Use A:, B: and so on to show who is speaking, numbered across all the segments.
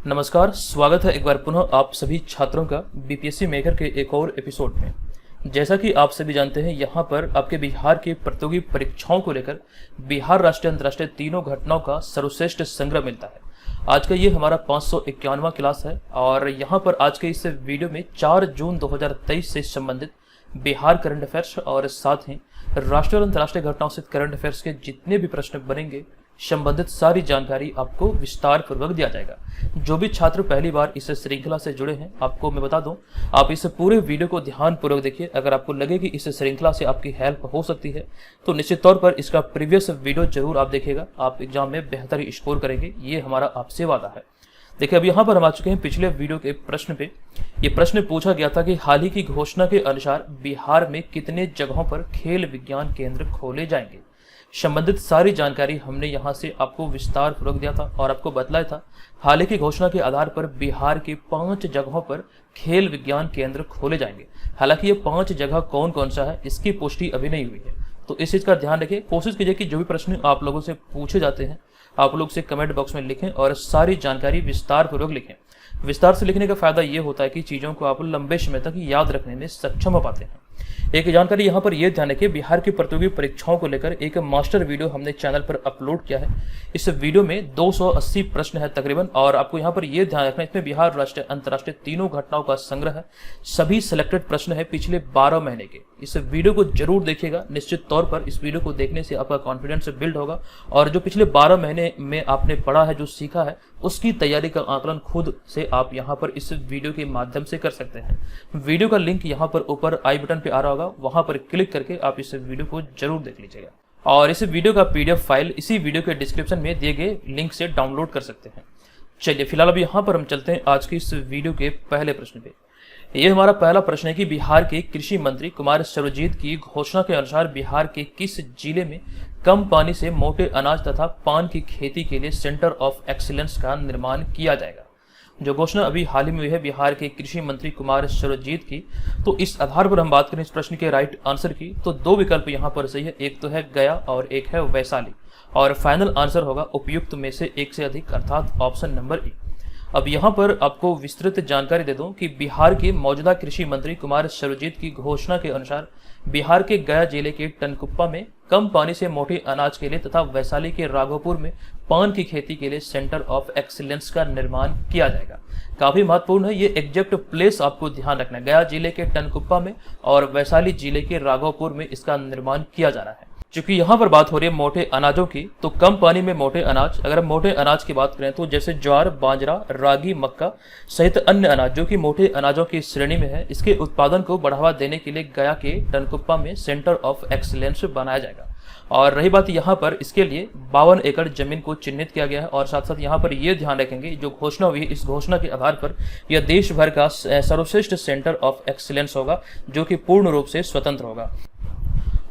A: नमस्कार, स्वागत है एक बार पुनः आप सभी छात्रों का बीपीएससी मेकर के एक और एपिसोड में। जैसा कि आप सभी जानते हैं, यहाँ पर आपके बिहार की प्रतियोगी परीक्षाओं को लेकर बिहार राष्ट्रीय अंतर्राष्ट्रीय तीनों घटनाओं का सर्वश्रेष्ठ संग्रह मिलता है। आज का ये हमारा 551वां क्लास है और यहाँ पर आज के इस वीडियो में 4 जून 2023 से संबंधित बिहार करंट अफेयर्स और साथ ही राष्ट्रीय और अंतर्राष्ट्रीय घटनाओं से करंट अफेयर्स के जितने भी प्रश्न बनेंगे संबंधित सारी जानकारी आपको विस्तार पूर्वक दिया जाएगा। जो भी छात्र पहली बार इस श्रृंखला से जुड़े हैं, आपको मैं बता दूं, आप इस पूरे वीडियो को ध्यान पूर्वक देखिए। अगर आपको लगे कि इस श्रृंखला से आपकी हेल्प हो सकती है तो निश्चित तौर पर इसका प्रीवियस वीडियो जरूर आप देखिएगा। आप एग्जाम में बेहतर स्कोर करेंगे, ये हमारा आपसे वादा है। देखिए, अब यहाँ पर हम आ चुके हैं पिछले वीडियो के प्रश्न पे। ये प्रश्न पूछा गया था कि हाल ही की घोषणा के अनुसार बिहार में कितने जगहों पर खेल विज्ञान केंद्र खोले जाएंगे। संबंधित सारी जानकारी हमने यहाँ से आपको विस्तार पूर्वक दिया था और आपको बतलाया था हाल ही की घोषणा के आधार पर बिहार की 5 जगहों पर खेल विज्ञान केंद्र खोले जाएंगे। हालांकि ये 5 जगह कौन कौन सा है इसकी पुष्टि अभी नहीं हुई है, तो इस चीज का ध्यान रखिए। कोशिश कीजिए कि जो भी प्रश्न आप लोगों से पूछे जाते हैं आप लोग से कमेंट बॉक्स में लिखें और सारी जानकारी विस्तार पूर्वक लिखें। विस्तार से लिखने का फायदा ये होता है कि चीजों को आप लंबे समय तक याद रखने में सक्षम हो पाते हैं। एक जानकारी यहाँ पर यह ध्यान रखिए, बिहार की प्रतियोगी परीक्षाओं को लेकर एक मास्टर वीडियो हमने चैनल पर अपलोड किया है। इस वीडियो में 280 प्रश्न है तकरीबन, और आपको यहाँ पर यह ध्यान रखना इसमें बिहार राष्ट्रीय अंतर्राष्ट्रीय तीनों घटनाओं का संग्रह है। सभी सिलेक्टेड प्रश्न है पिछले 12 महीने के। इस वीडियो को जरूर देखिएगा। निश्चित तौर पर इस वीडियो को देखने से आपका कॉन्फिडेंस बिल्ड होगा और जो पिछले 12 महीने में आपने पढ़ा है, जो सीखा है, उसकी तैयारी का आकलन खुद से आप यहाँ पर इस वीडियो के माध्यम से कर सकते हैं। वीडियो का लिंक यहाँ पर ऊपर आई बटन पे आ रहा होगा, वहां पर क्लिक करके आप इस वीडियो को जरूर देख लीजिएगा और इस वीडियो का पीडीएफ फाइल इसी वीडियो के डिस्क्रिप्शन में दिए गए लिंक से डाउनलोड कर सकते हैं। चलिए फिलहाल अब यहाँ पर हम चलते हैं आज की इस वीडियो के पहले प्रश्न पे। ये हमारा पहला प्रश्न है कि बिहार के कृषि मंत्री कुमार सर्वजीत की घोषणा के अनुसार बिहार के किस जिले में कम पानी से मोटे अनाज तथा पान की खेती के लिए सेंटर ऑफ एक्सीलेंस का निर्माण किया जाएगा। जो घोषणा अभी हाल ही में हुई है बिहार के कृषि मंत्री कुमार सर्वजीत की, तो इस आधार पर हम बात करें इस प्रश्न के राइट आंसर की, तो 2 विकल्प यहाँ पर सही है। एक तो है गया और एक है वैशाली, और फाइनल आंसर होगा उपयुक्त में से एक से अधिक, अर्थात ऑप्शन नंबर ए। अब यहाँ पर आपको विस्तृत जानकारी दे दूं कि बिहार के मौजूदा कृषि मंत्री कुमार सर्वजीत की घोषणा के अनुसार बिहार के गया जिले के टनकुप्पा में कम पानी से मोटे अनाज के लिए तथा वैशाली के राघोपुर में पान की खेती के लिए सेंटर ऑफ एक्सीलेंस का निर्माण किया जाएगा। काफी महत्वपूर्ण है, ये एग्जैक्ट प्लेस आपको ध्यान रखना है। गया जिले के टनकुप्पा में और वैशाली जिले के राघोपुर में इसका निर्माण किया जाना है। चूंकि यहाँ पर बात हो रही है मोटे अनाजों की, तो कम पानी में मोटे अनाज, अगर हम मोटे अनाज की बात करें तो जैसे ज्वार, बाजरा, रागी, मक्का सहित अन्य अनाज जो कि मोटे अनाजों की श्रेणी में है, इसके उत्पादन को बढ़ावा देने के लिए गया के टनकुप्पा में सेंटर ऑफ एक्सीलेंस बनाया जाएगा। और रही बात यहाँ पर, इसके लिए 52 एकड़ जमीन को चिन्हित किया गया है और साथ साथ यहाँ पर यह ध्यान रखेंगे जो घोषणा हुई है, इस घोषणा के आधार पर यह देश भर का सर्वश्रेष्ठ सेंटर ऑफ एक्सीलेंस होगा जो कि पूर्ण रूप से स्वतंत्र होगा।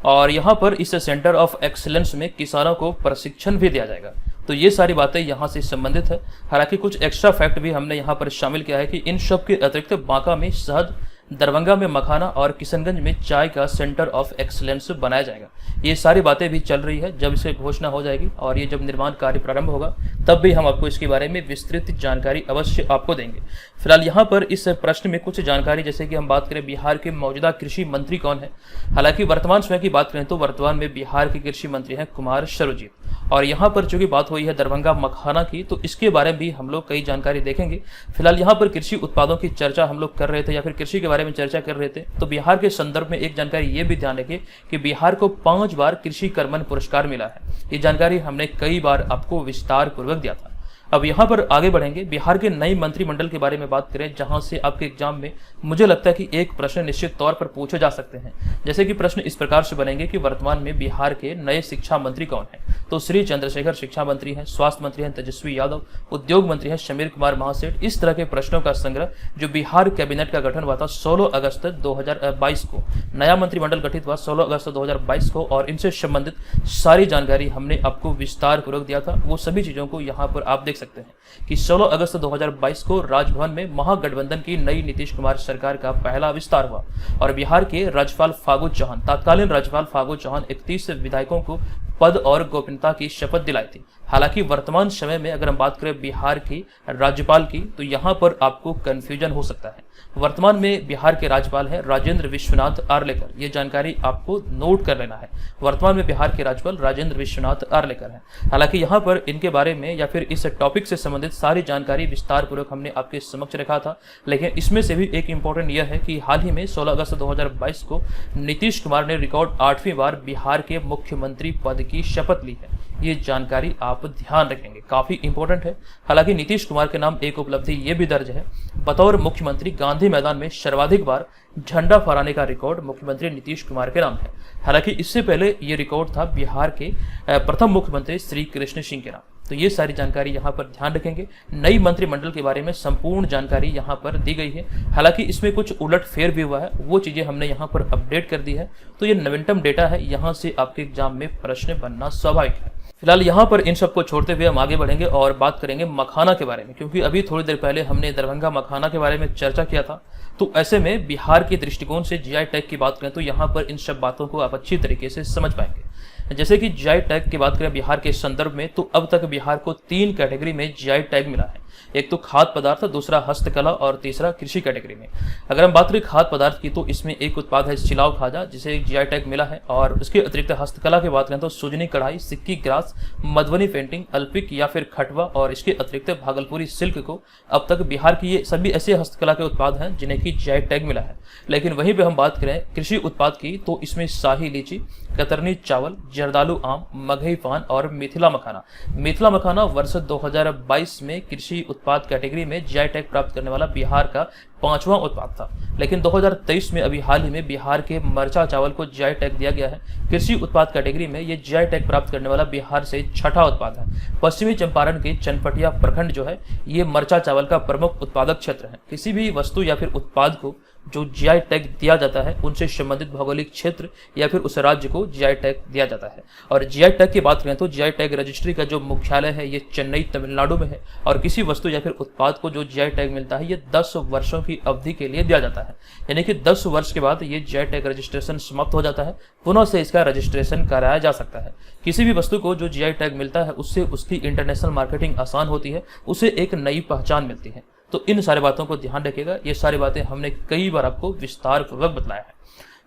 A: और यहाँ पर इस सेंटर ऑफ एक्सीलेंस में किसानों को प्रशिक्षण भी दिया जाएगा। तो ये सारी बातें यहाँ से संबंधित है। हालांकि कुछ एक्स्ट्रा फैक्ट भी हमने यहाँ पर शामिल किया है कि इन सब के अतिरिक्त बांका में शहद, दरभंगा में मखाना और किशनगंज में चाय का सेंटर ऑफ एक्सीलेंस बनाया जाएगा। ये सारी बातें भी चल रही है। जब इसकी घोषणा हो जाएगी और ये जब निर्माण कार्य प्रारंभ होगा तब भी हम आपको इसके बारे में विस्तृत जानकारी अवश्य आपको देंगे। फिलहाल यहाँ पर इस प्रश्न में कुछ जानकारी, जैसे कि हम बात करें बिहार के मौजूदा कृषि मंत्री कौन है। हालांकि वर्तमान समय की बात करें तो वर्तमान में बिहार के कृषि मंत्री हैं कुमार सर्वजीत। और यहाँ पर चूंकि बात हुई है दरभंगा मखाना की, तो इसके बारे में भी हम लोग कई जानकारी देखेंगे। फिलहाल यहाँ पर कृषि उत्पादों की चर्चा हम लोग कर रहे थे या फिर कृषि के बारे में चर्चा कर रहे थे, तो बिहार के संदर्भ में एक जानकारी ये भी ध्यान रखिए कि बिहार को 5 बार कृषि कर्मण पुरस्कार मिला है। ये जानकारी हमने कई बार आपको विस्तार पूर्वक दिया था। अब यहाँ पर आगे बढ़ेंगे, बिहार के नई मंत्रिमंडल के बारे में बात करें, जहां से आपके एग्जाम में मुझे लगता है कि एक प्रश्न निश्चित तौर पर पूछे जा सकते हैं। जैसे कि प्रश्न इस प्रकार से बनेंगे कि वर्तमान में बिहार के नए शिक्षा मंत्री कौन हैं। तो श्री चंद्रशेखर शिक्षा मंत्री हैं, स्वास्थ्य मंत्री हैं तेजस्वी यादव, उद्योग मंत्री हैं समीर कुमार महासेठ। इस तरह के प्रश्नों का संग्रह जो बिहार कैबिनेट का गठन हुआ था 16 अगस्त 2022 को, नया मंत्रिमंडल गठित हुआ 16 अगस्त 2022 को, और इनसे संबंधित सारी जानकारी हमने आपको विस्तार पूर्वक दिया था। वो सभी चीजों को यहाँ पर आप देख सकते हैं कि 16 अगस्त 2022 को राजभवन में महागठबंधन की नई नीतीश कुमार सरकार का पहला विस्तार हुआ और बिहार के राज्यपाल फागू चौहान, तत्कालीन राज्यपाल फागू चौहान 31 विधायकों को पद और गोपनीयता की शपथ दिलाई थी। हालांकि वर्तमान समय में अगर हम बात करें बिहार की राज्यपाल की, तो यहाँ पर आपको कंफ्यूजन हो सकता है। वर्तमान में बिहार के राज्यपाल हैं राजेंद्र विश्वनाथ आर्लेकर, ये जानकारी आपको नोट कर लेना है। वर्तमान में बिहार के राज्यपाल राजेंद्र विश्वनाथ आर्लेकर हैं। हालांकि यहाँ पर इनके बारे में या फिर इस टॉपिक से संबंधित सारी जानकारी विस्तार पूर्वक हमने आपके समक्ष रखा था, लेकिन इसमें से भी एक इंपॉर्टेंट यह है कि हाल ही में 16 अगस्त 2022 को नीतीश कुमार ने रिकॉर्ड 8वीं बार बिहार के मुख्यमंत्री पद की शपथ ली है। ये जानकारी आप ध्यान रखेंगे, काफी इंपॉर्टेंट है। हालांकि नीतीश कुमार के नाम एक उपलब्धि ये भी दर्ज है, बतौर मुख्यमंत्री गांधी मैदान में सर्वाधिक बार झंडा फहराने का रिकॉर्ड मुख्यमंत्री नीतीश कुमार के नाम है। हालांकि इससे पहले ये रिकॉर्ड था बिहार के प्रथम मुख्यमंत्री श्री कृष्ण सिंह के नाम। तो ये सारी जानकारी यहाँ पर ध्यान रखेंगे। नई मंत्रिमंडल के बारे में संपूर्ण जानकारी यहाँ पर दी गई है। हालांकि इसमें कुछ उलटफेर भी हुआ है, वो चीजें हमने यहाँ पर अपडेट कर दी है। तो ये नवीनतम डेटा है, यहाँ से आपके एग्जाम में प्रश्न बनना स्वाभाविक है। फिलहाल यहाँ पर इन सबको छोड़ते हुए हम आगे बढ़ेंगे और बात करेंगे मखाना के बारे में, क्योंकि अभी थोड़ी देर पहले हमने दरभंगा मखाना के बारे में चर्चा किया था। तो ऐसे में बिहार के दृष्टिकोण से जीआई टैग की बात करें तो यहाँ पर इन सब बातों को आप अच्छी तरीके से समझ पाएंगे। जैसे कि जीआई टैग की बात करें बिहार के संदर्भ में, तो अब तक बिहार को 3 कैटेगरी में जीआई टैग मिला है। एक तो खाद्य पदार्थ, दूसरा हस्तकला और तीसरा कृषि कैटेगरी में। अगर हम बात करें खाद्य पदार्थ की, तो इसमें एक उत्पाद है सिलाव खाजा, जिसे जीआई टैग मिला है। और उसके अतिरिक्त हस्तकला की बात करें तो सुजनी कढ़ाई, सिक्की ग्रास, मधुबनी पेंटिंग, अल्पिक या फिर खटवा और इसके अतिरिक्त भागलपुरी सिल्क को अब तक बिहार की ये सभी ऐसे हस्तकला के उत्पाद हैं जिन्हें की जीआई टैग मिला है। लेकिन वहीं पे हम बात करें कृषि उत्पाद की, तो इसमें शाही लीची, कतरनी चावल, जर्दालू आम, मगही पान और मिथिला मखाना। मिथिला मखाना वर्ष 2022 में कृषि उत्पाद कैटेगरी में जीआई टैग प्राप्त करने वाला बिहार का 5वां उत्पाद था। लेकिन 2023 में अभी हाल ही में बिहार के मरचा चावल को जीआई टैग दिया गया है। कृषि उत्पाद कैटेगरी में ये जीआई टैग प्राप्त करने वाला बिहार से 6ठा उत्पाद है। पश्चिमी चंपारण के चनपटिया प्रखंड जो है, ये मरचा चावल का प्रमुख उत्पादक क्षेत्र है। किसी भी वस्तु या फिर उत्पाद को जो जीआई टैग दिया जाता है, उनसे संबंधित भौगोलिक क्षेत्र या फिर उस राज्य को जीआई टैग दिया जाता है। और जीआई टैग की बात करें तो जीआई टैग रजिस्ट्री का जो मुख्यालय है ये चेन्नई तमिलनाडु में है। और किसी वस्तु या फिर उत्पाद को जो जीआई टैग मिलता है, ये 10 वर्षों की अवधि के लिए दिया जाता है। यानी कि 10 वर्ष के बाद ये जीआई टैग रजिस्ट्रेशन समाप्त हो जाता है, पुनः से इसका रजिस्ट्रेशन कराया जा सकता है। किसी भी वस्तु को जो जीआई टैग मिलता है, उससे उसकी इंटरनेशनल मार्केटिंग आसान होती है, उसे एक नई पहचान मिलती है। तो इन सारी बातों को ध्यान रखिएगा, ये सारी बातें हमने कई बार आपको विस्तार पूर्वक बताया है।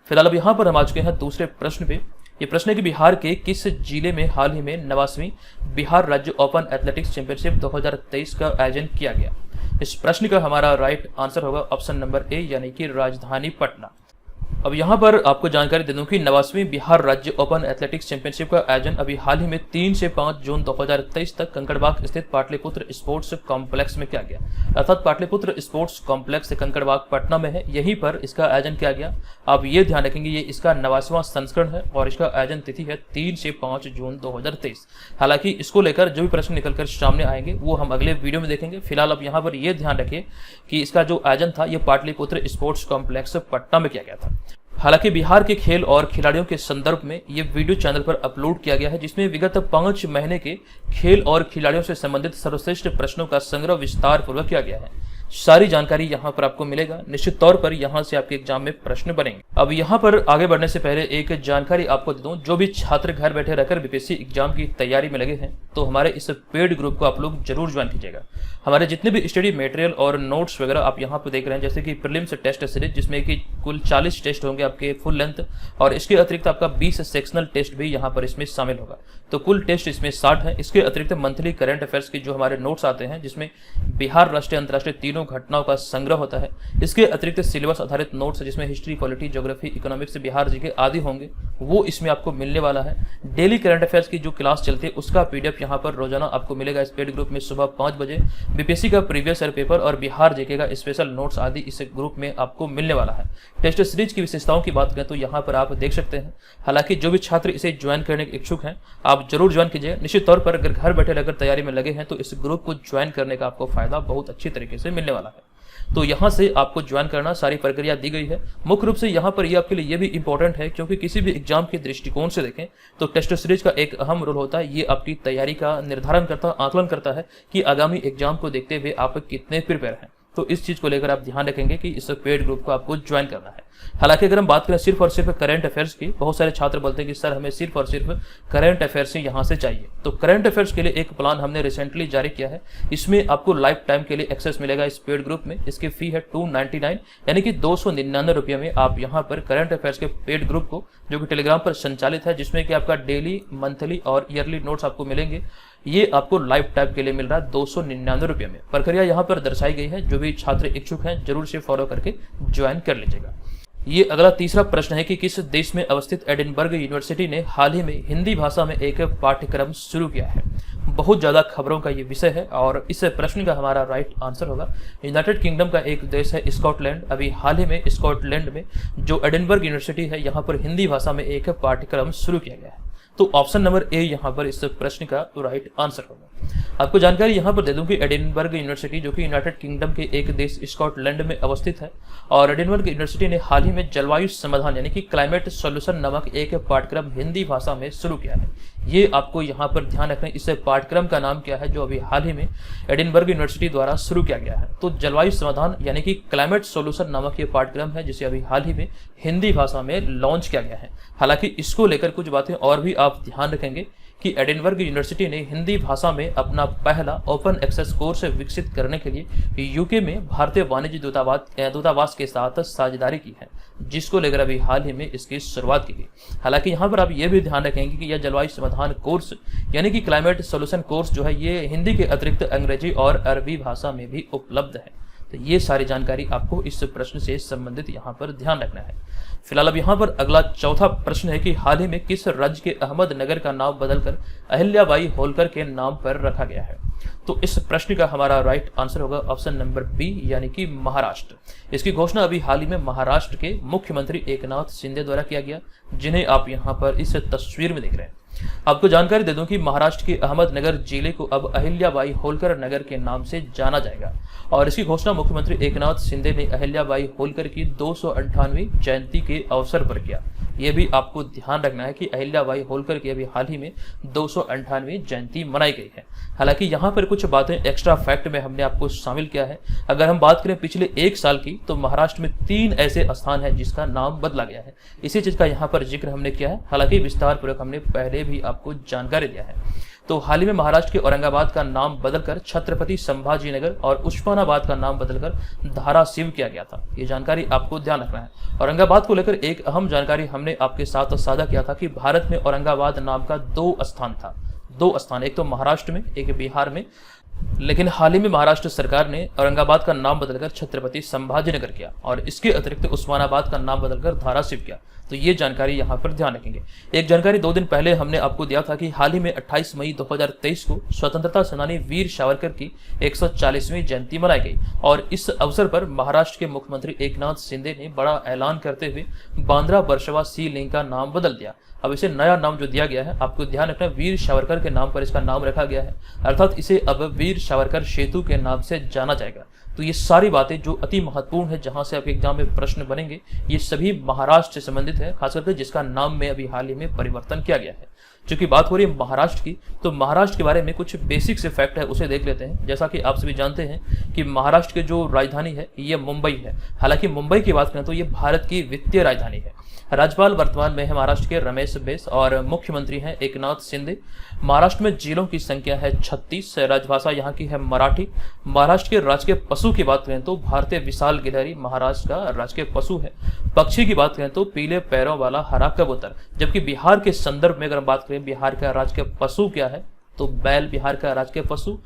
A: फिलहाल अब यहाँ पर हम आ चुके हैं दूसरे प्रश्न पे। ये प्रश्न है कि बिहार के किस जिले में हाल ही में 89वीं बिहार राज्य ओपन एथलेटिक्स चैंपियनशिप 2023 का आयोजन किया गया। इस प्रश्न का हमारा राइट आंसर होगा ऑप्शन नंबर ए, यानी कि राजधानी पटना। अब यहाँ पर आपको जानकारी दे दूं कि 89वीं बिहार राज्य ओपन एथलेटिक्स चैंपियनशिप का आयोजन अभी हाल ही में 3 से 5 जून 2023 तक कंकड़बाग स्थित पाटलिपुत्र स्पोर्ट्स कॉम्प्लेक्स में किया गया। अर्थात पाटलिपुत्र स्पोर्ट्स कॉम्प्लेक्स कंकड़बाग पटना में है, यहीं पर इसका आयोजन किया गया। आप ये ध्यान रखेंगे, ये इसका 89वां संस्करण है और इसका आयोजन तिथि है 3 से 5 जून 2023। हालांकि इसको लेकर जो भी प्रश्न निकलकर सामने आएंगे वो हम अगले वीडियो में देखेंगे। फिलहाल अब यहाँ पर ये ध्यान रखिए कि इसका जो आयोजन था ये पाटलिपुत्र स्पोर्ट्स कॉम्प्लेक्स पटना में किया गया था। हालांकि बिहार के खेल और खिलाड़ियों के संदर्भ में ये वीडियो चैनल पर अपलोड किया गया है, जिसमें विगत 5 महीने के खेल और खिलाड़ियों से संबंधित सर्वश्रेष्ठ प्रश्नों का संग्रह विस्तार पूर्वक किया गया है। सारी जानकारी यहाँ पर आपको मिलेगा, निश्चित तौर पर यहाँ से आपके एग्जाम में प्रश्न बनेंगे। अब यहाँ पर आगे बढ़ने से पहले एक जानकारी आपको दे दूं, जो भी छात्र घर बैठे रहकर बीपीएससी एग्जाम की तैयारी में लगे हैं, तो हमारे इस पेड ग्रुप को आप लोग जरूर ज्वाइन कीजिएगा। हमारे जितने भी स्टडी मटेरियल और नोट्स वगैरह आप यहाँ पर देख रहे हैं, जैसे कि प्रीलिम्स टेस्ट सीरीज, जिसमें कि कुल 40 टेस्ट होंगे आपके फुल लेंथ, और इसके अतिरिक्त आपका 20 सेक्शनल टेस्ट भी यहाँ पर इसमें शामिल होगा। तो कुल टेस्ट इसमें 60 है। इसके अतिरिक्त मंथली करंट अफेयर्स की जो हमारे नोट्स आते हैं, जिसमें बिहार, राष्ट्रीय, अंतर्राष्ट्रीय तीनों घटनाओं का संग्रह होता है। इसके अतिरिक्त सिलेबस आधारित नोट्स जिसमें history, polity, geography, economics, Bihar GK आदि होंगे, वो इसमें आपको मिलने वाला है। डेली करंट अफेयर्स की जो क्लास चलती है उसका पीडीएफ यहाँ पर रोजाना आपको मिलेगा इस पेड ग्रुप में सुबह 5 बजे। बीपीएससी का प्रीवियस ईयर पेपर और बिहार जीके का स्पेशल नोट्स आदि इस ग्रुप में आपको मिलने वाला है। टेस्ट सीरीज की विशेषताओं की बात करें तो यहाँ पर आप देख सकते हैं। हालांकि जो भी छात्र इसे ज्वाइन करने के इच्छुक हैं, आप जरूर ज्वाइन कीजिए। निश्चित तौर पर अगर घर बैठे रहकर तैयारी में लगे हैं तो इस ग्रुप को ज्वाइन करने का आपको फायदा बहुत अच्छी तरीके से मिलने वाला है। तो यहाँ से आपको ज्वाइन करना, सारी प्रक्रिया दी गई है। मुख्य रूप से यहाँ पर ये आपके लिए ये भी इंपॉर्टेंट है, क्योंकि किसी भी एग्जाम के दृष्टिकोण से देखें तो टेस्ट सीरीज का एक अहम रोल होता है। ये आपकी तैयारी का निर्धारण करता है, आकलन करता है कि आगामी एग्जाम को देखते हुए आप कितने प्रिपेयर हैं। तो इस चीज को लेकर आप ध्यान रखेंगे कि इस पेड ग्रुप को आपको ज्वाइन करना है। हालांकि अगर हम बात करें सिर्फ और सिर्फ करंट अफेयर्स की, बहुत सारे छात्र बोलते हैं कि सर हमें सिर्फ और सिर्फ करंट अफेयर्स ही यहाँ से चाहिए। तो करंट अफेयर्स के लिए एक प्लान हमने रिसेंटली जारी किया है। इसमें आपको लाइफ टाइम के लिए एक्सेस मिलेगा इस पेड ग्रुप में। इसकी फी है 299 यानी कि 299 रुपये में आप यहाँ पर करंट अफेयर्स के पेड ग्रुप को, जो कि टेलीग्राम पर संचालित है, जिसमें कि आपका डेली, मंथली और ईयरली नोट्स आपको मिलेंगे, ये आपको लाइफ टाइम के लिए मिल रहा है 299 रुपये में। प्रक्रिया यहाँ पर दर्शाई गई है। जो भी छात्र इच्छुक हैं जरूर से फॉलो करके ज्वाइन कर लीजिएगा। ये अगला तीसरा प्रश्न है कि किस देश में अवस्थित एडिनबर्ग यूनिवर्सिटी ने हाल ही में हिंदी भाषा में एक पाठ्यक्रम शुरू किया है। बहुत ज्यादा खबरों का ये विषय है और इस प्रश्न का हमारा राइट आंसर होगा यूनाइटेड किंगडम का एक देश है स्कॉटलैंड। अभी हाल ही में स्कॉटलैंड में जो एडिनबर्ग यूनिवर्सिटी है, यहाँ पर हिंदी भाषा में एक पाठ्यक्रम शुरू किया गया है। तो ऑप्शन नंबर ए यहाँ पर इस प्रश्न का राइट आंसर होगा। आपको जानकारी यहाँ पर दे दूं कि एडिनबर्ग यूनिवर्सिटी, जो कि यूनाइटेड किंगडम के एक देश स्कॉटलैंड में अवस्थित है, और एडिनबर्ग यूनिवर्सिटी ने हाल ही में जलवायु समाधान यानी कि क्लाइमेट सॉल्यूशन नामक एक पाठ्यक्रम हिंदी भाषा में शुरू किया है। ये आपको यहाँ पर ध्यान रखना है। इस पाठ्यक्रम का नाम क्या है जो अभी हाल ही में एडिनबर्ग यूनिवर्सिटी द्वारा शुरू किया गया है? तो जलवायु समाधान यानी कि क्लाइमेट सॉल्यूशन नामक ये पाठ्यक्रम है, जिसे अभी हाल ही में हिंदी भाषा में लॉन्च किया गया है। हालांकि इसको लेकर कुछ बातें और भी आप ध्यान रखेंगे कि एडिनबर्ग यूनिवर्सिटी ने हिंदी भाषा में अपना पहला ओपन एक्सेस कोर्स विकसित करने के लिए यूके में भारतीय वाणिज्य दूतावास के साथ साझेदारी की है, जिसको लेकर अभी हाल ही में इसकी शुरुआत की गई। हालांकि यहाँ पर आप ये भी ध्यान रखेंगे कि यह जलवायु समाधान कोर्स यानी कि क्लाइमेट सॉल्यूशन कोर्स जो है, ये हिंदी के अतिरिक्त अंग्रेजी और अरबी भाषा में भी उपलब्ध है। तो ये सारी जानकारी आपको इस प्रश्न से संबंधित यहाँ पर ध्यान रखना है। फिलहाल अब यहाँ पर अगला चौथा प्रश्न है कि हाल ही में किस राज्य के अहमदनगर का नाम बदलकर अहिल्याबाई होलकर के नाम पर रखा गया है? तो इस प्रश्न का हमारा राइट आंसर होगा ऑप्शन नंबर बी यानी कि महाराष्ट्र। इसकी घोषणा अभी हाल ही में महाराष्ट्र के मुख्यमंत्री एकनाथ शिंदे द्वारा किया गया, जिन्हें आप यहाँ पर इस तस्वीर में देख रहे हैं। आपको जानकारी दे दूं कि महाराष्ट्र के अहमदनगर जिले को अब अहिल्याबाई होलकर नगर के नाम से जाना जाएगा, और इसकी घोषणा मुख्यमंत्री एकनाथ शिंदे ने अहिल्याबाई होलकर की 298वीं जयंती के अवसर पर किया। यह भी आपको ध्यान रखना है कि अहिल्याबाई होलकर की अभी हाल ही में 298वीं जयंती मनाई गई है। हालांकि यहाँ पर कुछ बातें एक्स्ट्रा फैक्ट में हमने आपको शामिल किया है। अगर हम बात करें पिछले 1 साल की, तो महाराष्ट्र में 3 ऐसे स्थान हैं जिसका नाम बदला गया है। इसी चीज का यहाँ पर जिक्र हमने किया है। हालांकि विस्तार पूर्वक हमने पहले भी आपको जानकारी दिया है। तो हाल ही में महाराष्ट्र के औरंगाबाद का नाम बदलकर छत्रपति संभाजी नगर और उस्मानाबाद का नाम बदलकर धाराशिव किया गया था। ये जानकारी आपको ध्यान रखना है। औरंगाबाद को लेकर एक अहम जानकारी हमने आपके साथ साझा किया था कि भारत में औरंगाबाद नाम का 2 स्थान था। 2 स्थान, एक तो महाराष्ट्र में, एक बिहार में। लेकिन हाल ही में महाराष्ट्र सरकार ने औरंगाबाद का नाम बदलकर छत्रपति संभाजीनगर किया और इसके अतिरिक्त उस्मानाबाद का नाम बदलकर धाराशिव किया। तो ये जानकारी यहाँ पर ध्यान रखेंगे। एक जानकारी 2 दिन पहले हमने आपको दिया था कि हाल ही में 28 मई 2023 को स्वतंत्रता सेनानी वीर सावरकर की 140वीं जयंती मनाई गई, और इस अवसर पर महाराष्ट्र के मुख्यमंत्री एकनाथ शिंदे ने बड़ा ऐलान करते हुए बांद्रा वर्सोवा सी लिंक का नाम बदल दिया। अब इसे नया नाम जो दिया गया है, आपको ध्यान रखना, वीर सावरकर के नाम पर इसका नाम रखा गया है, अर्थात इसे अब वीर सावरकर सेतु के नाम से जाना जाएगा। तो ये सारी बातें जो अति महत्वपूर्ण है, जहां से आपके एग्जाम में प्रश्न बनेंगे, ये सभी महाराष्ट्र से संबंधित है, खासकर जिसका नाम में अभी हाल ही में परिवर्तन किया गया है। चूंकि बात हो रही है महाराष्ट्र की, तो महाराष्ट्र के बारे में कुछ बेसिक से फैक्ट है, उसे देख लेते हैं। जैसा कि आप सभी जानते हैं कि महाराष्ट्र की जो राजधानी है ये मुंबई है। हालांकि मुंबई की बात करें तो ये भारत की वित्तीय राजधानी है। राज्यपाल वर्तमान में है महाराष्ट्र के रमेश बैस और मुख्यमंत्री हैं एकनाथ शिंदे। महाराष्ट्र में जिलों की संख्या है 36। राजभाषा यहाँ की है मराठी। महाराष्ट्र के राजकीय पशु की बात करें तो भारतीय विशाल गिलहरी महाराष्ट्र का राजकीय पशु है। पक्षी की बात करें तो पीले पैरों वाला हरा कबूतर। जबकि बिहार के संदर्भ में अगर हम बात करें बिहार का राजकीय पशु क्या है, तो बैल बिहार का राजकीय पशु।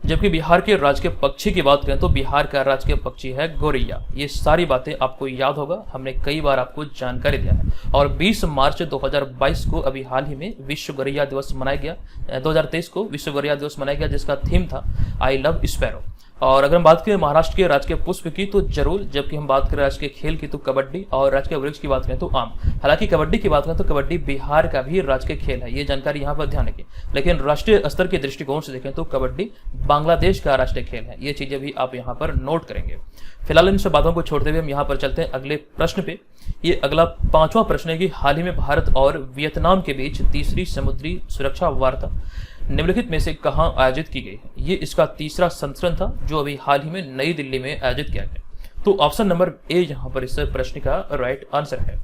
A: जबकि बिहार के राजकीय पक्षी की बात करें तो बिहार का राजकीय पक्षी है गौरैया। ये सारी बातें आपको याद होगा, हमने कई बार आपको जानकारी दिया है। और 20 मार्च 2022 को अभी हाल ही में विश्व गौरैया दिवस मनाया गया। 2023 को विश्व गौरैया दिवस मनाया गया, जिसका थीम था आई लव स्पैरो। और अगर हम बात करें महाराष्ट्र के राजकीय पुष्प की तो जरूर, जबकि हम बात करें राजकीय खेल की तो कबड्डी, और राजकीय वृक्ष की बात करें तो आम। हालांकि कबड्डी की बात करें तो कबड्डी बिहार का भी राजकीय खेल है, ये जानकारी यहाँ पर ध्यान रखें। लेकिन राष्ट्रीय स्तर के दृष्टिकोण से देखें तो कबड्डी बांग्लादेश का राष्ट्रीय खेल है। ये चीजें भी आप यहाँ पर नोट करेंगे। फिलहाल इन सब बातों को छोड़ते हुए हम यहाँ पर चलते हैं अगले प्रश्न पे। ये अगला 5वां प्रश्न है कि हाल ही में भारत और वियतनाम के बीच तीसरी समुद्री सुरक्षा वार्ता निम्नलिखित में से कहाँ आयोजित की गई है? ये इसका तीसरा संस्करण था जो अभी हाल ही में नई दिल्ली में आयोजित किया गया। तो ऑप्शन नंबर ए यहाँ पर इस प्रश्न का राइट आंसर है।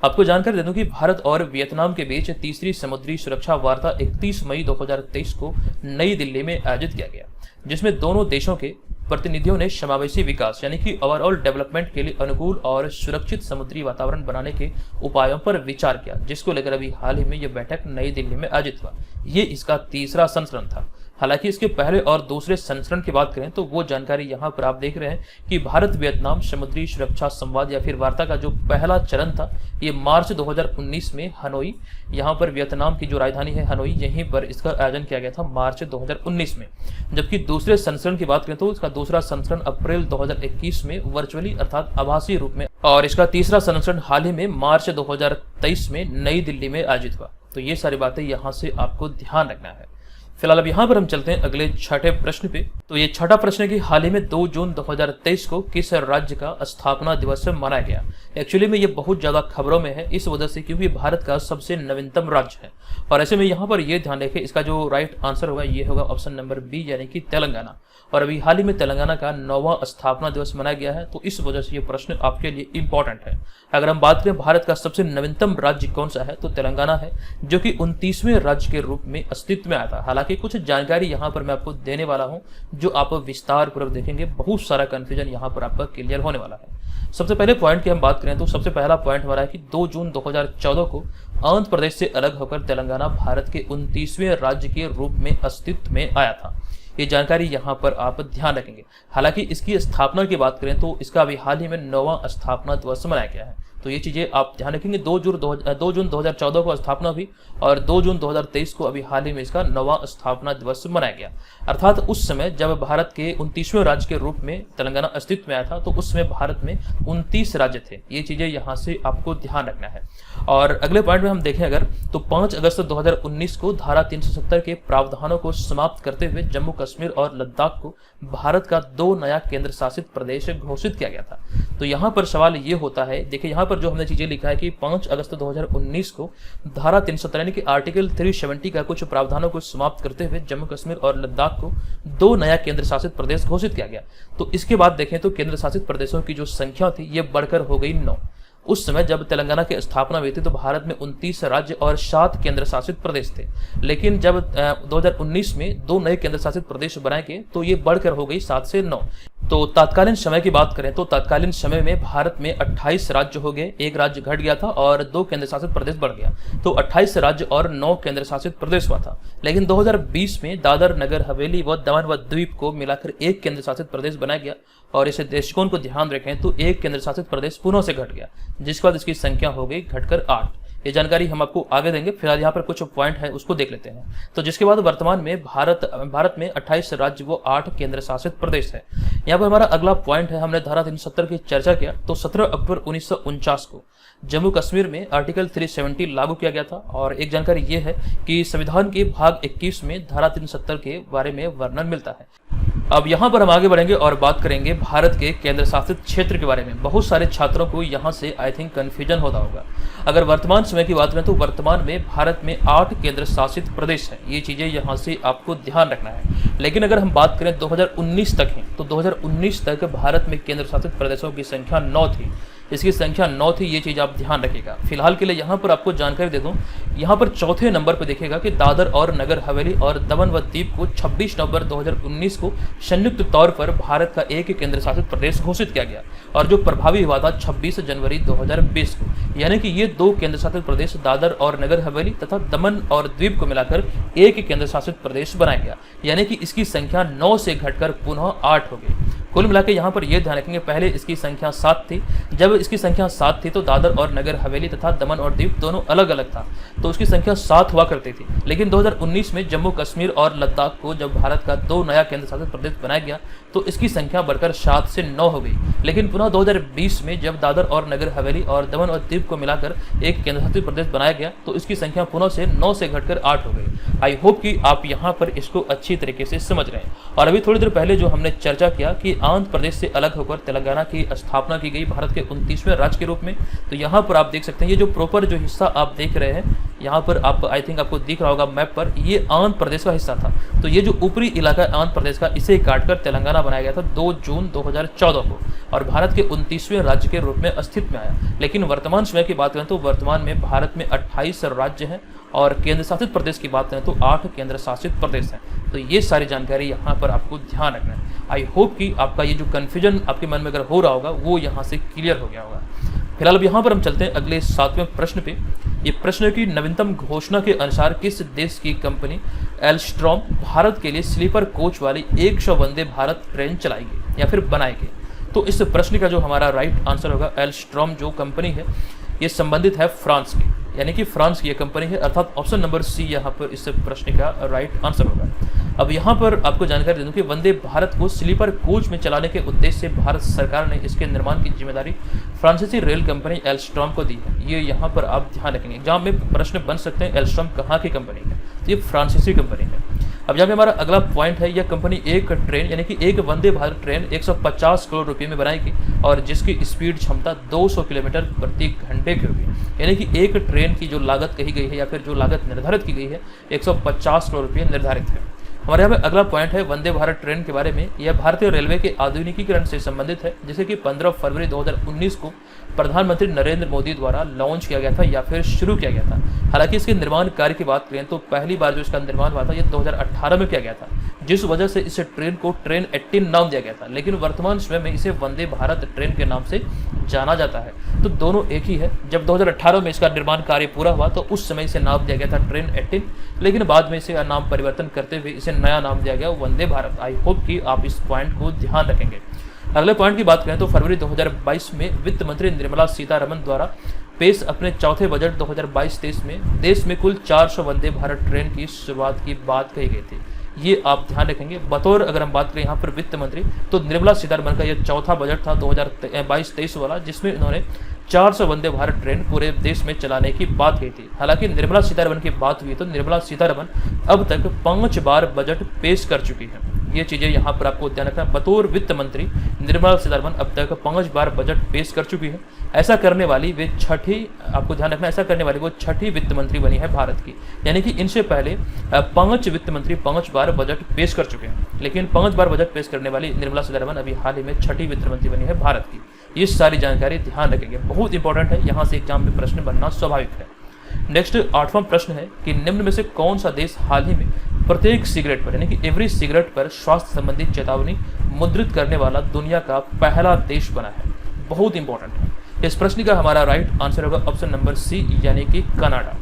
A: आपको जानकारी दे दूं कि भारत और वियतनाम के बीच तीसरी समुद्री सुरक्षा वार्ता 31 मई 2023 को नई दिल्ली में आयोजित किया गया, जिसमें दोनों देशों के प्रतिनिधियों ने समावेशी विकास यानी कि ओवरऑल डेवलपमेंट के लिए अनुकूल और सुरक्षित समुद्री वातावरण बनाने के उपायों पर विचार किया, जिसको लेकर अभी हाल ही में यह बैठक नई दिल्ली में आयोजित हुआ। ये इसका तीसरा संस्करण था। हालांकि इसके पहले और दूसरे संस्करण की बात करें तो वो जानकारी यहाँ पर आप देख रहे हैं कि भारत वियतनाम समुद्री सुरक्षा संवाद या फिर वार्ता का जो पहला चरण था ये मार्च 2019 में हनोई, यहाँ पर वियतनाम की जो राजधानी है हनोई, यहीं पर इसका आयोजन किया गया था मार्च 2019 में। जबकि दूसरे संस्करण की बात करें तो इसका दूसरा संस्करण अप्रैल 2021 में वर्चुअली अर्थात आभासी रूप में, और इसका तीसरा संस्करण हाल ही में मार्च 2023 में नई दिल्ली में आयोजित हुआ। तो ये सारी बातें यहाँ से आपको ध्यान रखना है। फिलहाल अब यहाँ पर हम चलते हैं अगले छठे प्रश्न पे। तो ये छठा प्रश्न है कि हाल ही में 2 जून 2023 को किस राज्य का स्थापना दिवस मनाया गया? एक्चुअली में ये बहुत ज्यादा खबरों में है इस वजह से क्योंकि भारत का सबसे नवीनतम राज्य है, और ऐसे में यहाँ पर ये ध्यान रखें इसका जो राइट आंसर होगा ये होगा ऑप्शन नंबर बी यानी कि तेलंगाना। और अभी हाल ही में तेलंगाना का 9वां स्थापना दिवस मनाया गया है, तो इस वजह से ये प्रश्न आपके लिए इंपॉर्टेंट है। अगर हम बात करें भारत का सबसे नवीनतम राज्य कौन सा है तो तेलंगाना है, जो कि 29वें राज्य के रूप में अस्तित्व में आया था। हालांकि कुछ जानकारी यहाँ पर मैं आपको देने वाला हूँ जो आप विस्तार पूर्वक देखेंगे, बहुत सारा कंफ्यूजन यहाँ पर आपका क्लियर होने वाला है। सबसे पहले पॉइंट की हम बात करें तो सबसे पहला पॉइंट हमारा है कि 2 जून 2014 को आंध्र प्रदेश से अलग होकर तेलंगाना भारत के 29वें राज्य के रूप में अस्तित्व में आया था। ये जानकारी यहाँ पर आप ध्यान रखेंगे। हालांकि इसकी स्थापना की बात करें तो इसका अभी हाल ही में 9वां स्थापना दिवस मनाया गया है, तो ये चीजें आप ध्यान रखेंगे। 2 जून 2014 को स्थापना हुई और 2 जून 2023 को अभी हाल ही में इसका 9वां स्थापना दिवस मनाया गया। अर्थात उस समय जब भारत के 29वें राज्य के रूप में तेलंगाना अस्तित्व में आया था तो उस समय भारत में 29 राज्य थे। ये चीजें यहाँ से आपको ध्यान रखना है। और अगले पॉइंट में हम देखें अगर तो 5 अगस्त 2019 को धारा 370 के प्रावधानों को समाप्त करते हुए जम्मू कश्मीर और लद्दाख को भारत का 2 नया केंद्र शासित प्रदेश घोषित किया गया था। तो यहाँ पर सवाल ये होता है, देखिए यहाँ पर जो हमने चीजें लिखा है कि 5 अगस्त 2019 को धारा 370 यानी कि आर्टिकल 370 का कुछ प्रावधानों को समाप्त करते हुए जम्मू कश्मीर और लद्दाख को 2 नया केंद्र शासित प्रदेश घोषित किया गया। तो इसके बाद देखें तो केंद्र शासित प्रदेशों की जो संख्या थी ये बढ़कर हो गई 9। उस समय जब तेलंगाना की स्थापना हुई थी तो भारत में 29 राज्य और 7 केंद्र शासित प्रदेश थे, लेकिन जब 2019 में 2 नए केंद्र शासित प्रदेश बनाए गए तो ये बढ़कर हो गई 7 से 9। तो तत्कालीन समय की बात करें तो तत्कालीन समय में भारत में 28 राज्य हो गए, 1 राज्य घट गया था और 2 केंद्र शासित प्रदेश बढ़ गया, तो 28 राज्य और 9 केंद्र शासित प्रदेश हुआ था। लेकिन 2020 में दादर नगर हवेली व दमन व द्वीप को मिलाकर 1 केंद्र शासित प्रदेश बनाया गया, और इस दृष्टिकोण को ध्यान रखें तो 1 केंद्र शासित प्रदेश पुनः से घट गया, जिसके बाद इसकी संख्या हो गई घटकर 8। ये जानकारी हम आपको आगे देंगे। फिलहाल यहाँ पर कुछ पॉइंट है उसको देख लेते हैं। तो जिसके बाद वर्तमान में भारत में 28 राज्य व 8 केंद्र शासित प्रदेश है। यहाँ पर हमारा अगला पॉइंट है, हमने धारा 370 की चर्चा किया तो 17 अक्टूबर 1949 को जम्मू कश्मीर में आर्टिकल 370 लागू किया गया था। और एक जानकारी ये है कि संविधान के भाग 21 में धारा 370 के बारे में वर्णन मिलता है। अब यहाँ पर हम आगे बढ़ेंगे और बात करेंगे भारत के केंद्र शासित क्षेत्र के बारे में। बहुत सारे छात्रों को यहाँ से आई थिंक कंफ्यूजन होता होगा। अगर वर्तमान समय की बात करें तो वर्तमान में भारत में 8 केंद्र शासित प्रदेश हैं। ये चीजें यहाँ से आपको ध्यान रखना है। लेकिन अगर हम बात करें 2019 तक है तो 2019 तक भारत में केंद्र शासित प्रदेशों की संख्या 9 थी। इसकी संख्या 9 थी, ये चीज आप ध्यान रखिएगा। फिलहाल के लिए यहाँ पर आपको जानकारी दे दूं, यहाँ पर चौथे नंबर पर देखिएगा कि दादर और नगर हवेली और दमन व दीप को 26 नवंबर 2019 को संयुक्त तौर पर भारत का एक केंद्र शासित प्रदेश घोषित किया गया, और जो प्रभावी हुआ था 26 जनवरी 2020 को। यानी कि ये 2 केंद्र शासित प्रदेश दादर और नगर हवेली तथा दमन और द्वीप को मिलाकर एक केंद्र शासित प्रदेश बनाया गया। यानी कि इसकी संख्या 9 से घटकर पुनः 8 हो गई। कुल मिलाकर यहाँ पर यह ध्यान रखेंगे, पहले इसकी संख्या 7 थी। जब इसकी संख्या 7 थी तो दादर और नगर हवेली तथा दमन और दीप दोनों अलग अलग था, तो उसकी संख्या 7 हुआ करती थी। लेकिन 2019 में जम्मू कश्मीर और लद्दाख को जब भारत का 2 नया केंद्र शासित प्रदेश बनाया गया तो इसकी संख्या बढ़कर 7 से 9 हो गई। लेकिन पुनः 2020 में जब दादर और नगर हवेली और दमन और दीप को मिलाकर एक केंद्र शासित प्रदेश बनाया गया तो इसकी संख्या पुनः से 9 से घटकर 8 हो गई। आई होप कि आप यहाँ पर इसको अच्छी तरीके से समझ रहे हैं। और अभी थोड़ी देर पहले जो हमने चर्चा किया कि आंध्र प्रदेश से अलग होकर तेलंगाना की स्थापना की गई भारत के 29वें राज्य के रूप में, तो यहाँ पर आप देख सकते हैं ये जो प्रॉपर जो हिस्सा आप देख रहे हैं यहाँ पर आप आई थिंक आपको दिख रहा होगा मैप पर, ये आंध्र प्रदेश का हिस्सा था। तो ये जो ऊपरी इलाका है आंध्र प्रदेश का, इसे काटकर तेलंगाना बनाया गया था 2 जून 2014 को और भारत के 29वें राज्य के रूप में अस्तित्व में आया। लेकिन वर्तमान समय की बात करें तो वर्तमान में भारत में 28 राज्य हैं और केंद्र शासित प्रदेश की बात करें तो 8 केंद्र शासित प्रदेश हैं। तो ये सारी जानकारी यहाँ पर आपको ध्यान रखना है। आई होप कि आपका ये जो कन्फ्यूजन आपके मन में अगर हो रहा होगा वो यहाँ से क्लियर हो गया होगा। फिलहाल अब यहाँ पर हम चलते हैं अगले 7वें प्रश्न पे। ये प्रश्न है कि नवीनतम घोषणा के अनुसार किस देश की कंपनी एल्स्ट्रॉम भारत के लिए स्लीपर कोच वाली 100 वंदे भारत ट्रेन चलाएगी या फिर बनाएगी? तो इस प्रश्न का जो हमारा राइट आंसर होगा, एल्स्ट्रॉम जो कंपनी है ये संबंधित है फ्रांस की, यानी कि फ्रांस की ये कंपनी है, अर्थात ऑप्शन नंबर सी यहाँ पर इस प्रश्न का राइट आंसर होगा। अब यहाँ पर आपको जानकारी दे दूं कि वंदे भारत को स्लीपर कोच में चलाने के उद्देश्य से भारत सरकार ने इसके निर्माण की जिम्मेदारी फ्रांसीसी रेल कंपनी एल्स्ट्रॉम को दी है। ये यहाँ पर आप ध्यान रखेंगे, एग्जाम में प्रश्न बन सकते हैं एल्स्ट्रॉम कहाँ की कंपनी है, तो ये फ्रांसीसी कंपनी है। अब यहाँ पे हमारा अगला पॉइंट है, यह कंपनी एक ट्रेन यानी कि एक वंदे भारत ट्रेन 150 करोड़ रुपये में बनाएगी और जिसकी स्पीड क्षमता 200 किलोमीटर प्रति घंटे की होगी। यानी कि एक ट्रेन की जो लागत कही गई है या फिर जो लागत निर्धारित की गई है 150 करोड़ रुपये निर्धारित है। हमारे यहाँ पे अगला पॉइंट है वंदे भारत ट्रेन के बारे में। यह भारतीय रेलवे के आधुनिकीकरण से संबंधित है, जिसे कि 15 फरवरी 2019 को प्रधानमंत्री नरेंद्र मोदी द्वारा लॉन्च किया गया था या फिर शुरू किया गया था। हालांकि इसके निर्माण कार्य की बात करें तो पहली बार जो इसका निर्माण हुआ था ये 2018 में किया गया था, जिस वजह से इस ट्रेन को ट्रेन 18 नाम दिया गया था। लेकिन वर्तमान समय में इसे वंदे भारत ट्रेन के नाम से जाना जाता है, तो दोनों एक ही है। जब 2018 में इसका निर्माण कार्य पूरा हुआ तो उस समय इसे नाम दिया गया था ट्रेन 18, लेकिन बाद में इसे नाम परिवर्तन करते हुए इसे नया नाम दिया गया वंदे भारत। आई होप कि आप इस पॉइंट को ध्यान रखेंगे। अगले पॉइंट की बात करें तो फरवरी 2022 में वित्त मंत्री निर्मला सीतारमण द्वारा पेश अपने चौथे बजट 2022-23 में देश में कुल 400 वंदे भारत ट्रेन की शुरुआत की बात कही गई थी। ये आप ध्यान रखेंगे। बतौर अगर हम बात करें यहाँ पर वित्त मंत्री, तो निर्मला सीतारमण का यह चौथा बजट था 2022-23 वाला, जिसमें उन्होंने 400 वंदे भारत ट्रेन पूरे देश में चलाने की बात कही थी। हालांकि निर्मला सीतारमण की बात हुई तो निर्मला सीतारमण अब तक 5 बार बजट पेश कर चुकी है। ये चीज़ें यहाँ पर आपको ध्यान रखना। बतौर वित्त मंत्री निर्मला सीतारमण अब तक 5 बार बजट पेश कर चुकी है। ऐसा करने वाली वे छठी, आपको ध्यान रखना, ऐसा करने वाली वो छठी वित्त मंत्री बनी है भारत की। यानी कि इनसे पहले 5 वित्त मंत्री 5 बार बजट पेश कर चुके हैं, लेकिन 5 बार बजट पेश करने वाली निर्मला सीतारमण अभी हाल ही में छठी वित्त मंत्री बनी है भारत की। ये सारी जानकारी ध्यान रखेंगे, बहुत इंपॉर्टेंट है, यहाँ से एग्जाम में प्रश्न बनना स्वाभाविक है। नेक्स्ट 8वां प्रश्न है कि निम्न में से कौन सा देश हाल ही में प्रत्येक सिगरेट पर यानी कि एवरी सिगरेट पर स्वास्थ्य संबंधी चेतावनी मुद्रित करने वाला दुनिया का पहला देश बना है? बहुत इंपॉर्टेंट है। इस प्रश्न का हमारा राइट आंसर होगा ऑप्शन नंबर सी, यानी कि कनाडा।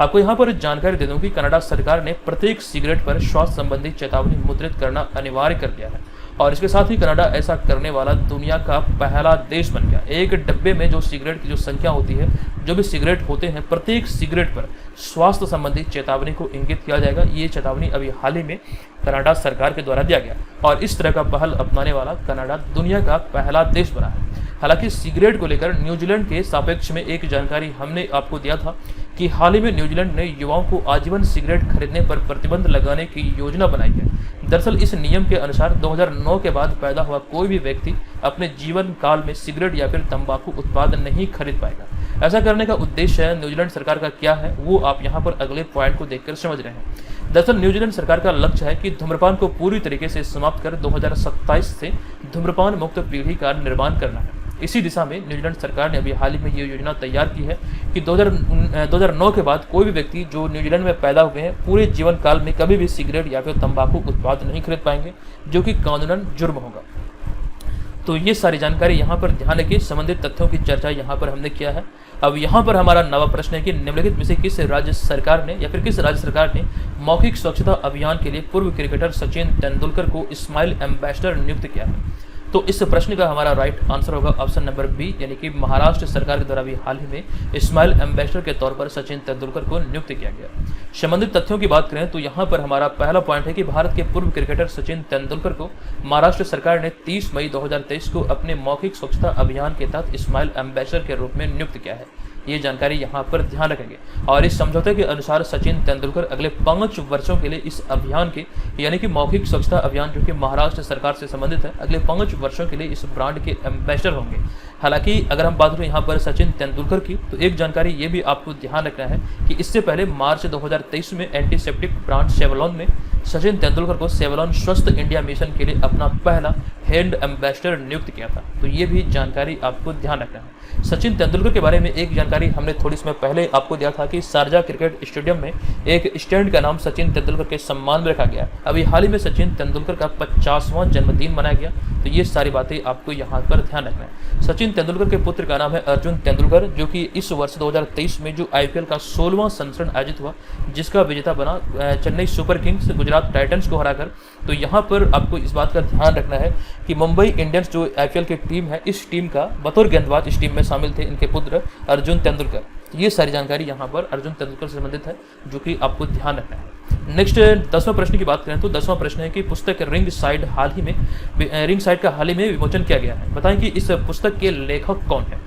A: आपको यहाँ पर जानकारी दे दूं कि कनाडा सरकार ने प्रत्येक सिगरेट पर स्वास्थ्य संबंधी चेतावनी मुद्रित करना अनिवार्य कर दिया है और इसके साथ ही कनाडा ऐसा करने वाला दुनिया का पहला देश बन गया। एक डब्बे में जो सिगरेट की जो संख्या होती है, जो भी सिगरेट होते हैं, प्रत्येक सिगरेट पर स्वास्थ्य संबंधी चेतावनी को इंगित किया जाएगा। ये चेतावनी अभी हाल ही में कनाडा सरकार के द्वारा दिया गया और इस तरह का पहल अपनाने वाला कनाडा दुनिया का पहला देश बना है। हालांकि सिगरेट को लेकर न्यूजीलैंड के सापेक्ष में एक जानकारी हमने आपको दिया था कि हाल ही में न्यूजीलैंड ने युवाओं को आजीवन सिगरेट खरीदने पर प्रतिबंध लगाने की योजना बनाई है। दरअसल इस नियम के अनुसार 2009 के बाद पैदा हुआ कोई भी व्यक्ति अपने जीवन काल में सिगरेट या फिर तंबाकू उत्पाद नहीं खरीद पाएगा। ऐसा करने का उद्देश्य न्यूजीलैंड सरकार का क्या है वो आप यहाँ पर अगले पॉइंट को देखकर समझ रहे हैं। दरअसल न्यूजीलैंड सरकार का लक्ष्य है कि धूम्रपान को पूरी तरीके से समाप्त कर 2027 से धूम्रपान मुक्त पीढ़ी का निर्माण करना है। इसी दिशा में न्यूजीलैंड सरकार ने अभी हाल ही में ये योजना तैयार की है कि 2009 के बाद कोई भी व्यक्ति जो न्यूजीलैंड में पैदा हुए हैं पूरे जीवन काल में कभी भी सिगरेट या फिर तंबाकू उत्पाद नहीं खरीद पाएंगे, जो कि कानूनन जुर्म होगा। तो ये सारी जानकारी यहाँ पर ध्यान रखिए। संबंधित तथ्यों की चर्चा यहाँ पर हमने किया है। अब यहाँ पर हमारा नवा प्रश्न है कि निम्नलिखित में से किस राज्य सरकार ने या फिर किस राज्य सरकार ने मौखिक स्वच्छता अभियान के लिए पूर्व क्रिकेटर सचिन तेंदुलकर को स्माइल एम्बेसडर नियुक्त किया है? तो इस प्रश्न का हमारा राइट आंसर होगा ऑप्शन नंबर बी, यानी कि महाराष्ट्र सरकार के द्वारा भी हाल ही में स्माइल एम्बेसडर के तौर पर सचिन तेंदुलकर को नियुक्त किया गया। संबंधित तथ्यों की बात करें तो यहाँ पर हमारा पहला पॉइंट है कि भारत के पूर्व क्रिकेटर सचिन तेंदुलकर को महाराष्ट्र सरकार ने 30 मई 2023 को अपने मौखिक स्वच्छता अभियान के तहत स्माइल एम्बेसडर के रूप में नियुक्त किया है। ये जानकारी यहाँ पर ध्यान रखेंगे। और इस समझौते के अनुसार सचिन तेंदुलकर अगले 5 वर्षों के लिए इस अभियान के यानी कि मौखिक स्वच्छता अभियान जो कि महाराष्ट्र सरकार से संबंधित है, अगले 5 वर्षों के लिए इस ब्रांड के एम्बेसडर होंगे। हालांकि अगर हम बात करें यहाँ पर सचिन तेंदुलकर की, तो एक जानकारी ये भी आपको ध्यान रखना है कि इससे पहले मार्च 2023 में एंटीसेप्टिक ब्रांड सेवलॉन में सचिन तेंदुलकर को सेवलॉन स्वस्थ इंडिया मिशन के लिए अपना पहला हैंड एम्बेसडर नियुक्त किया था। तो ये भी जानकारी आपको ध्यान रखना है। सचिन तेंदुलकर के बारे में एक जानकारी हमने थोड़ी समय पहले आपको दिया था कि शारजा क्रिकेट स्टेडियम में एक स्टैंड का नाम सचिन तेंदुलकर के सम्मान में रखा गया। अभी हाल ही में सचिन तेंदुलकर का 50वां जन्मदिन मनाया गया। तो ये सारी बातें आपको यहाँ पर ध्यान रखना है। सचिन तेंदुलकर के पुत्र का नाम है अर्जुन तेंदुलकर, जो कि इस वर्ष 2023 में जो IPL का 16वां संस्करण आयोजित हुआ, जिसका विजेता बना Chennai super Kings Gujarat Titans को हराकर। तो यहाँ पर आपको इस बात का ध्यान रखना है कि मुंबई इंडियंस जो IPL की टीम है, इस टीम का बतौर गेंदबाज इस टीम में शामिल थे इनके पुत्र अर्जुन तेंदुलकर। ये सारी जानकारी यहाँ पर अर्जुन तेंदुलकर से संबंधित है, जो कि आपको ध्यान रखना है। नेक्स्ट 10वां प्रश्न की बात करें तो 10वां प्रश्न है कि पुस्तक रिंग साइड का हाल ही में विमोचन किया गया है। बताएं कि इस पुस्तक के लेखक कौन है।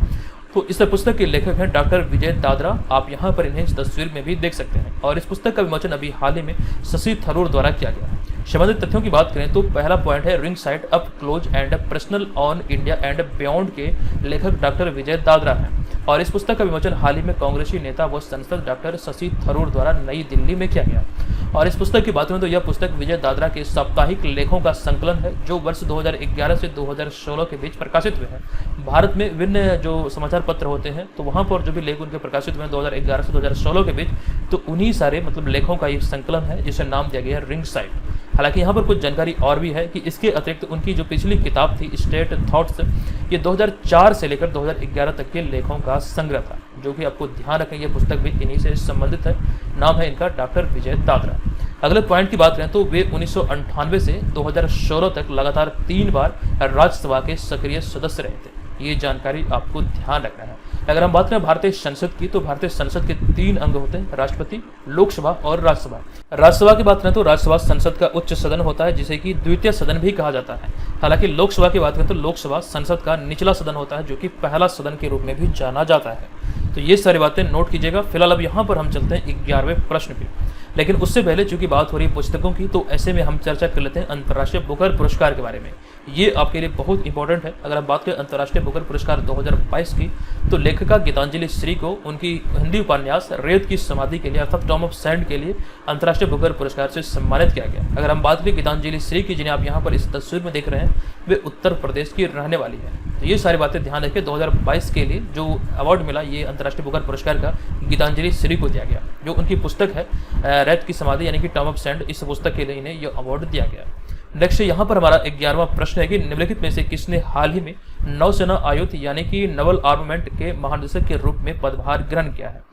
A: तो इस पुस्तक के लेखक हैं डॉक्टर विजय दादरा। आप यहाँ पर इन्हें इस तस्वीर में भी देख सकते हैं। और इस पुस्तक का विमोचन अभी हाल ही में शशि थरूर द्वारा किया गया है। संबंधित तथ्यों की बात करें तो पहला पॉइंट है ring side up close and personal on India and beyond के लेखक डॉक्टर विजय दादरा हैं। और इस पुस्तक का विमोचन हाल ही में कांग्रेसी नेता व सांसद डॉक्टर शशि थरूर द्वारा नई दिल्ली में किया गया। और इस पुस्तक की बात करें तो यह पुस्तक विजय दादरा के साप्ताहिक लेखों का संकलन है, जो वर्ष 2011 से 2016 के बीच प्रकाशित हुए हैं। भारत में विभिन्न जो समाचार पत्र होते हैं, तो वहाँ पर जो भी लेख उनके प्रकाशित हुए हैं 2011 से 2016 के बीच, तो उन्हीं सारे लेखों का एक संकलन है, जिसे नाम दिया गया रिंग साइड। हालांकि यहाँ पर कुछ जानकारी और भी है कि इसके अतिरिक्त उनकी जो पिछली किताब थी स्टेट थॉट्स, ये 2004 से लेकर 2011 तक के लेखों का संग्रह था, जो कि आपको ध्यान रखें ये पुस्तक भी इन्हीं से संबंधित है। नाम है इनका डॉक्टर विजय दादरा। अगले पॉइंट की बात करें तो वे 1998 से 2016 तक लगातार 3 बार राज्यसभा के सक्रिय सदस्य रहे थे। ये जानकारी आपको ध्यान रखना है। अगर हम बात करें भारतीय संसद की, तो भारतीय संसद के 3 अंग होते हैं, राष्ट्रपति, लोकसभा और राज्यसभा। राज्यसभा की बात करें तो राज्यसभा संसद का उच्च सदन होता है, जिसे कि द्वितीय सदन भी कहा जाता है। हालांकि लोकसभा की बात करें तो लोकसभा संसद का निचला सदन होता है, जो कि पहला सदन के रूप में भी जाना जाता है। तो ये सारी बातें नोट कीजिएगा। फिलहाल अब यहाँ पर हम चलते हैं 11वें प्रश्न पे, लेकिन उससे पहले चूंकि बात हो रही है पुस्तकों की, तो ऐसे में हम चर्चा कर लेते हैं अंतर्राष्ट्रीय बुकर पुरस्कार के बारे में। ये आपके लिए बहुत इंपॉर्टेंट है। अगर हम बात करें अंतर्राष्ट्रीय बुकर पुरस्कार 2022 की, तो लेखिका गीतांजलि श्री को उनकी हिंदी उपन्यास रेत की समाधि के लिए अर्थात टॉम ऑफ सैंड के लिए अंतर्राष्ट्रीय बुकर पुरस्कार से सम्मानित किया गया। अगर हम बात करें गीतांजलि श्री की, जिन्हें आप यहाँ पर इस तस्वीर में देख रहे हैं, वे उत्तर प्रदेश की रहने वाली है। तो ये सारी बातें ध्यान रखें। 2022 के लिए जो अवार्ड मिला, ये अंतर्राष्ट्रीय बुकर पुरस्कार का गीतांजलि श्री को दिया गया। जो उनकी पुस्तक है रेत की समाधि यानी कि टॉम ऑफ सैंड, इस पुस्तक के लिए इन्हें यह अवार्ड दिया गया। नेक्स्ट यहाँ पर हमारा 11वां प्रश्न है कि निम्नलिखित में से किसने हाल ही में नौसेना आयुध यानी कि नवल आर्मामेंट के महानिदेशक के रूप में पदभार ग्रहण किया है।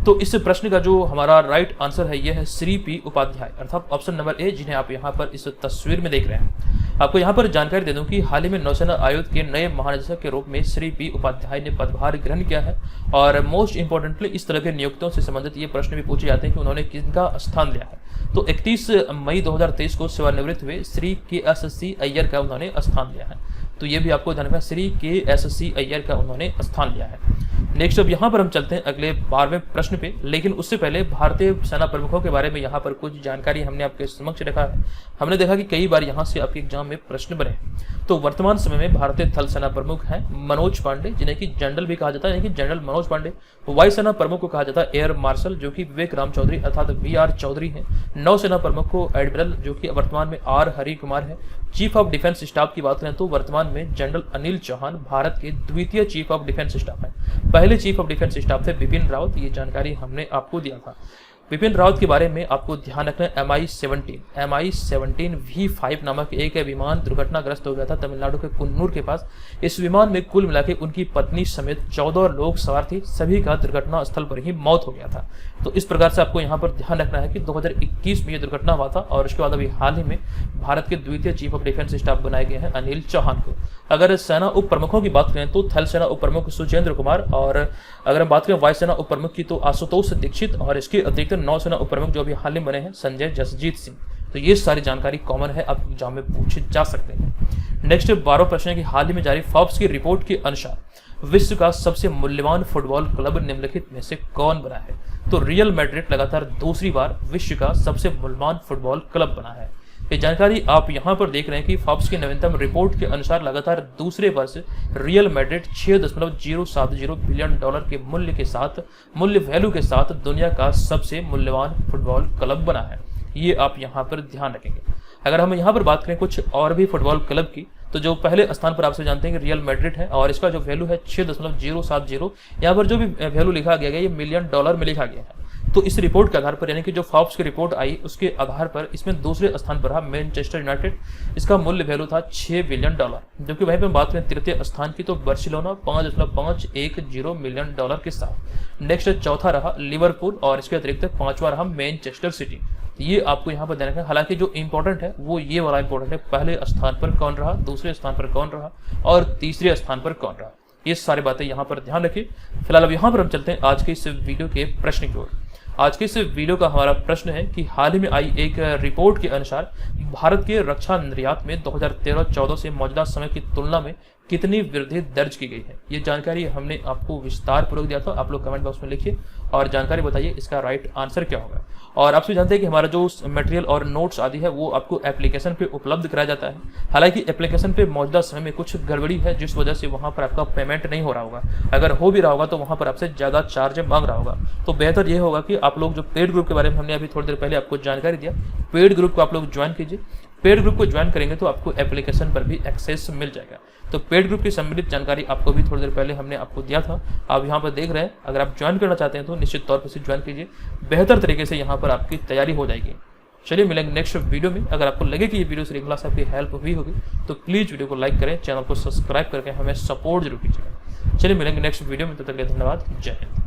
A: तो इस प्रश्न का जो हमारा राइट आंसर है यह है श्री पी उपाध्याय, अर्थात ऑप्शन नंबर ए, जिन्हें आप यहाँ पर इस तस्वीर में देख रहे हैं। आपको यहाँ पर जानकारी दे दूं कि हाल ही में नौसेना आयुध के नए महानिदेशक के रूप में श्री पी उपाध्याय ने पदभार ग्रहण किया है। और मोस्ट इंपॉर्टेंटली इस तरह के नियुक्तियों से संबंधित ये प्रश्न भी पूछे जाते हैं कि उन्होंने किसका स्थान लिया है। तो 31 मई 2023 को सेवानिवृत्त हुए श्री KSC अय्यर का उन्होंने स्थान लिया है। तो ये भी आपको ध्यान रखना, श्री KSC अय्यर का उन्होंने स्थान लिया है। नेक्स्ट अब यहाँ पर हम चलते हैं अगले 12वें प्रश्न पे, लेकिन उससे पहले भारतीय सेना प्रमुखों के बारे में यहाँ पर कुछ जानकारी हमने आपके समक्ष रखा है। हमने देखा कि कई बार यहाँ से आपके एग्जाम में प्रश्न बने। तो वर्तमान समय में भारतीय थल सेना प्रमुख हैं मनोज पांडे, जिन्हें कि जनरल भी कहा जाता है, यानी कि जनरल मनोज पांडे। वायुसेना प्रमुख को कहा जाता है एयर मार्शल, जो कि विवेक राम चौधरी अर्थात VR चौधरी हैं। नौसेना प्रमुख को एडमिरल, जो कि वर्तमान में R हरि कुमार है। चीफ ऑफ डिफेंस स्टाफ की बात करें तो वर्तमान में जनरल अनिल चौहान भारत के द्वितीय चीफ ऑफ डिफेंस स्टाफ हैं। पहले चीफ ऑफ डिफेंस स्टाफ थे बिपिन रावत। ये जानकारी हमने आपको दिया था। बिपिन रावत के बारे में आपको ध्यान रखना है MI-17 V5 नामक एक विमान दुर्घटनाग्रस्त हो गया था तमिलनाडु के कुन्नूर के पास। इस विमान में कुल मिलाकर उनकी पत्नी समेत 14 लोग सवार थे, सभी का दुर्घटना स्थल पर ही मौत हो गया था। तो इस प्रकार से आपको यहाँ पर ध्यान रखना है कि 2021 में यह दुर्घटना हुआ था और उसके बाद अभी हाल ही में भारत के द्वितीय चीफ ऑफ डिफेंस स्टाफ बनाए गए हैं अनिल चौहान को। अगर सेना उप प्रमुखों की बात करें तो थल सेना उप प्रमुख सुचेंद्र कुमार, और अगर हम बात करें वायुसेना उप प्रमुख की तो आशुतोष दीक्षित, और इसके अतिरिक्त नौसेना उप प्रमुख जो अभी हाल में बने हैं संजय जसजीत सिंह। तो ये सारी जानकारी कॉमन है, आप एग्जाम में पूछे जा सकते हैं। नेक्स्ट 12 प्रश्न है कि हाल ही में जारी फोर्ब्स की रिपोर्ट के अनुसार विश्व का सबसे मूल्यवान फुटबॉल क्लब निम्नलिखित में से कौन बना है? तो रियल मैड्रिड लगातार दूसरी बार विश्व का सबसे मूल्यवान फुटबॉल क्लब बना है। ये जानकारी आप यहां पर देख रहे हैं कि फोर्ब्स की नवीनतम रिपोर्ट के अनुसार लगातार दूसरे वर्ष रियल मैड्रिड 6.070 बिलियन डॉलर के मूल्य वैल्यू के साथ दुनिया का सबसे मूल्यवान फुटबॉल क्लब बना है। ये आप यहाँ पर ध्यान रखेंगे। अगर हम यहाँ पर बात करें कुछ और भी फुटबॉल क्लब की, तो जो पहले स्थान पर आपसे जानते हैं कि रियल मैड्रिड है और इसका जो वैल्यू है 6.070, यहाँ पर जो भी वैल्यू लिखा गया है ये मिलियन डॉलर में लिखा गया है। तो इस रिपोर्ट के आधार पर, यानी कि जो फोर्ब्स की रिपोर्ट आई उसके आधार पर इसमें दूसरे स्थान पर रहा मैनचेस्टर यूनाइटेड। इसका मूल्य वैल्यू था 6 बिलियन डॉलर। जबकि वहीं पर बात करें तृतीय स्थान की, तो बार्सिलोना 5.510 मिलियन डॉलर के साथ। नेक्स्ट चौथा रहा लिवरपूल और इसके अतिरिक्त पांचवा रहा मैनचेस्टर सिटी। ये आपको यहाँ पर ध्यान रखना है। हालांकि जो इंपॉर्टेंट है वो ये वाला इंपॉर्टेंट है, पहले स्थान पर कौन रहा, दूसरे स्थान पर कौन रहा और तीसरे स्थान पर कौन रहा। ये सारी बातें यहाँ पर ध्यान रखिए। फिलहाल अब यहाँ पर हम चलते हैं आज के इस वीडियो के प्रश्न की ओर। आज के इस वीडियो का हमारा प्रश्न है कि हाल ही में आई एक रिपोर्ट के अनुसार भारत के रक्षा निर्यात में 2013-14 से मौजूदा समय की तुलना में कितनी वृद्धि दर्ज की गई है। ये जानकारी हमने आपको विस्तार पूर्वक दिया था। आप लोग कमेंट बॉक्स में लिखिए और जानकारी बताइए इसका राइट आंसर क्या होगा। और आप भी जानते हैं कि हमारा जो मटेरियल और नोट्स आदि है वो आपको एप्लीकेशन पे उपलब्ध कराया जाता है। हालांकि एप्लीकेशन पे मौजूदा समय में कुछ गड़बड़ी है, जिस वजह से वहाँ पर आपका पेमेंट नहीं हो रहा होगा। अगर हो भी रहा होगा तो वहाँ पर आपसे ज़्यादा चार्ज मांग रहा होगा। तो बेहतर ये होगा कि आप लोग जो पेड ग्रुप के बारे में हमने अभी थोड़ी देर पहले आपको जानकारी दिया, पेड ग्रुप को आप लोग ज्वाइन कीजिए। पेड ग्रुप को ज्वाइन करेंगे तो आपको एप्लीकेशन पर भी एक्सेस मिल जाएगा। तो पेड ग्रुप की संबंधित जानकारी आपको भी थोड़ी देर पहले हमने आपको दिया था, आप यहाँ पर देख रहे हैं। अगर आप ज्वाइन करना चाहते हैं तो निश्चित तौर पर से ज्वाइन कीजिए, बेहतर तरीके से यहाँ पर आपकी तैयारी हो जाएगी। चलिए मिलेंगे नेक्स्ट वीडियो में। अगर आपको लगे कि ये वीडियो श्रृंखला से आपकी हेल्प हुई होगी तो प्लीज़ वीडियो को लाइक करें, चैनल को सब्सक्राइब करके हमें सपोर्ट जरूर कीजिएगा। चलिए मिलेंगे नेक्स्ट वीडियो में, तब तक के लिए धन्यवाद। जय हिंद।